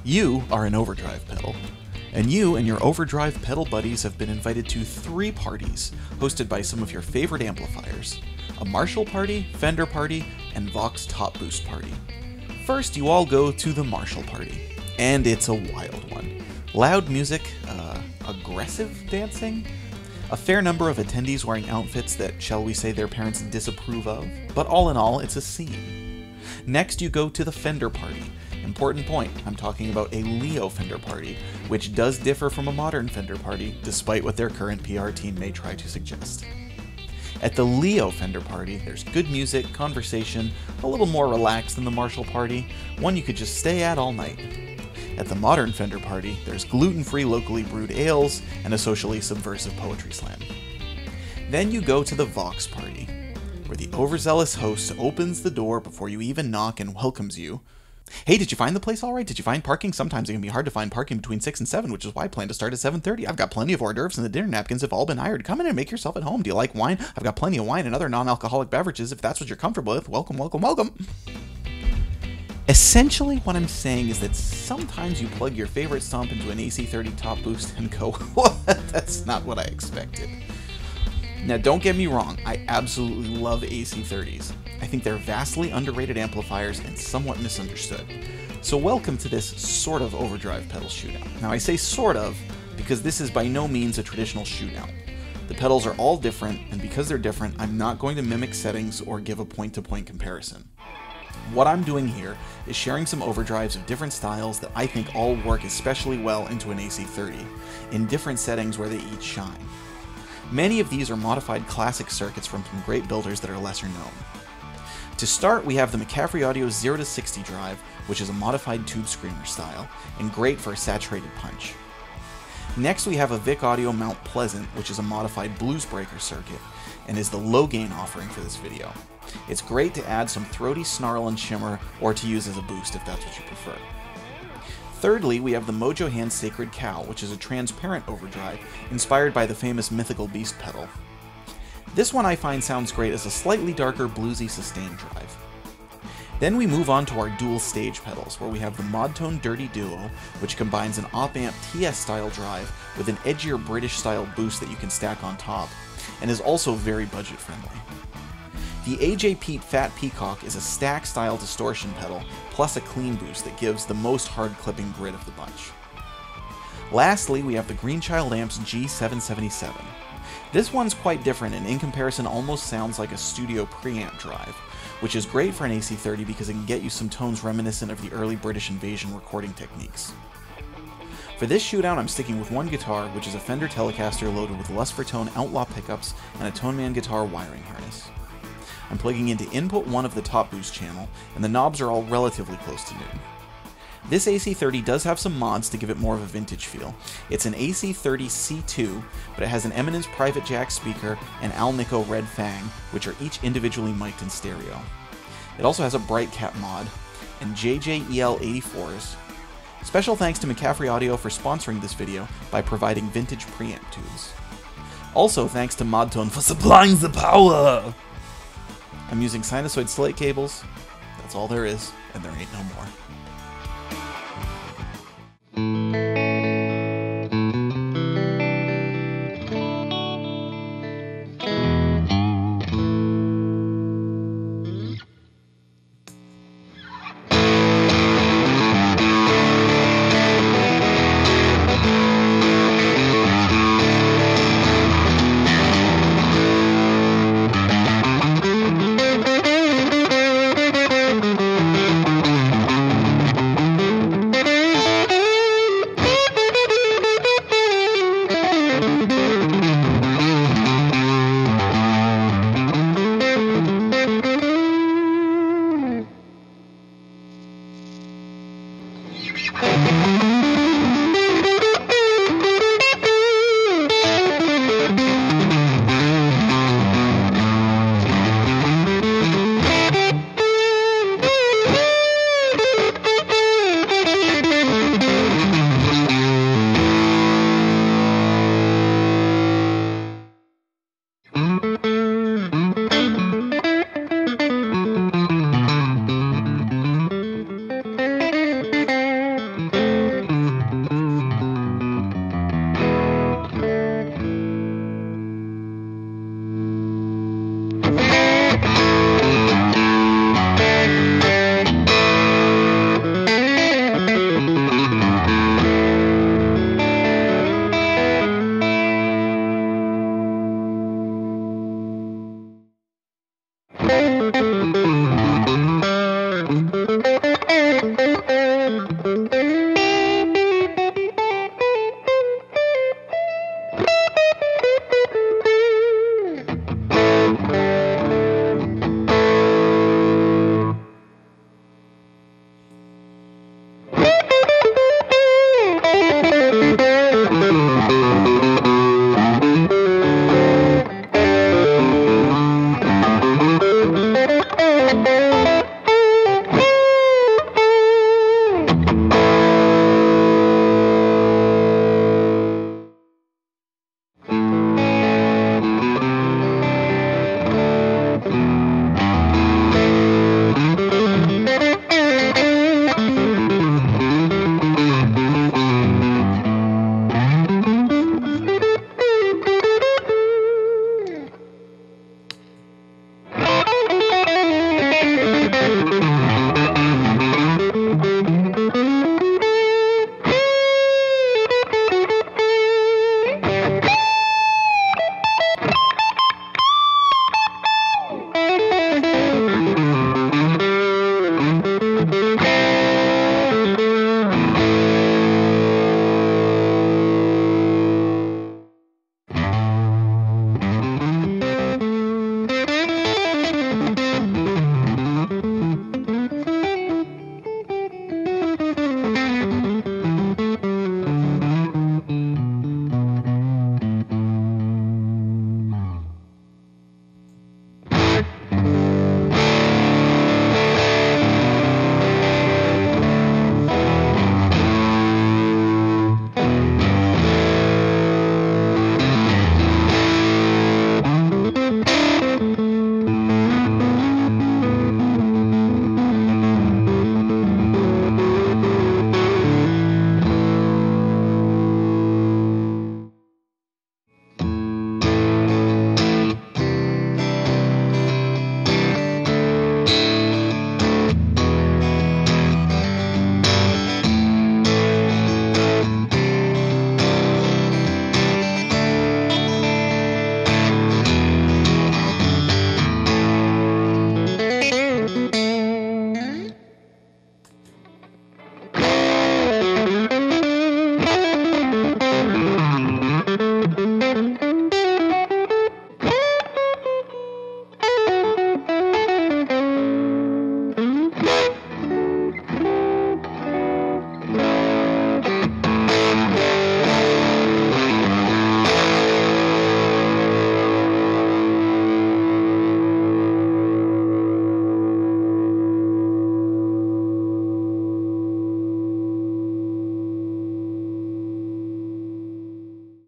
You are an Overdrive pedal, and you and your Overdrive pedal buddies have been invited to 3 parties hosted by some of your favorite amplifiers: a Marshall party, Fender party, and Vox Top Boost party. First, you all go to the Marshall party, and it's a wild one. Loud music, aggressive dancing, a fair number of attendees wearing outfits that, shall we say, their parents disapprove of, but all in all, it's a scene. Next, you go to the Fender party. Important point, I'm talking about a Leo Fender party, which does differ from a modern Fender party, despite what their current PR team may try to suggest. At the Leo Fender party, there's good music, conversation, a little more relaxed than the Marshall party, one you could just stay at all night. At the modern Fender party, there's gluten-free locally brewed ales and a socially subversive poetry slam. Then you go to the Vox party, where the overzealous host opens the door before you even knock and welcomes you. Hey, did you find the place all right? Did you find parking? Sometimes it can be hard to find parking between 6 and 7, which is why I plan to start at 7:30. I've got plenty of hors d'oeuvres and the dinner napkins have all been hired. Come in and make yourself at home. Do you like wine? I've got plenty of wine and other non-alcoholic beverages if that's what you're comfortable with. Welcome, welcome, welcome. Essentially, what I'm saying is that sometimes you plug your favorite stomp into an AC30 top boost and go, what? That's not what I expected. Now, don't get me wrong, I absolutely love AC30s. I think they're vastly underrated amplifiers and somewhat misunderstood. So welcome to this sort of Overdrive pedal shootout. Now, I say sort of because this is by no means a traditional shootout. The pedals are all different, and because they're different, I'm not going to mimic settings or give a point-to-point comparison. What I'm doing here is sharing some overdrives of different styles that I think all work especially well into an AC30, in different settings where they each shine. Many of these are modified classic circuits from some great builders that are lesser known. To start, we have the McCaffrey Audio 0 to 60 drive, which is a modified tube screamer style, and great for a saturated punch. Next, we have a Vick Audio Mount Pleasant, which is a modified blues breaker circuit, and is the low gain offering for this video. It's great to add some throaty snarl and shimmer, or to use as a boost if that's what you prefer. Thirdly, we have the Mojo Hand Sacred Cow, which is a transparent overdrive, inspired by the famous Mythical Beast pedal. This one I find sounds great as a slightly darker bluesy sustain drive. Then we move on to our dual stage pedals, where we have the Modtone Dirty Duo, which combines an op-amp TS-style drive with an edgier British-style boost that you can stack on top, and is also very budget-friendly. The AJ Peat Fat Peacock is a stack-style distortion pedal, plus a clean boost that gives the most hard-clipping grit of the bunch. Lastly, we have the Greenchild Amps G777. This one's quite different and in comparison almost sounds like a studio preamp drive, which is great for an AC30 because it can get you some tones reminiscent of the early British Invasion recording techniques. For this shootout, I'm sticking with one guitar, which is a Fender Telecaster loaded with Lust for Tone Outlaw pickups and a Toneman guitar wiring harness. I'm plugging into input 1 of the top boost channel, and the knobs are all relatively close to new. This AC30 does have some mods to give it more of a vintage feel. It's an AC30 C2, but it has an Eminence Private Jack speaker and Alnico Red Fang, which are each individually mic'd in stereo. It also has a Bright Cap mod, and JJEL84s. Special thanks to McCaffrey Audio for sponsoring this video by providing vintage preamp tubes. Also thanks to Modtone for supplying the power! I'm using sinusoid slate cables. That's all there is, and there ain't no more.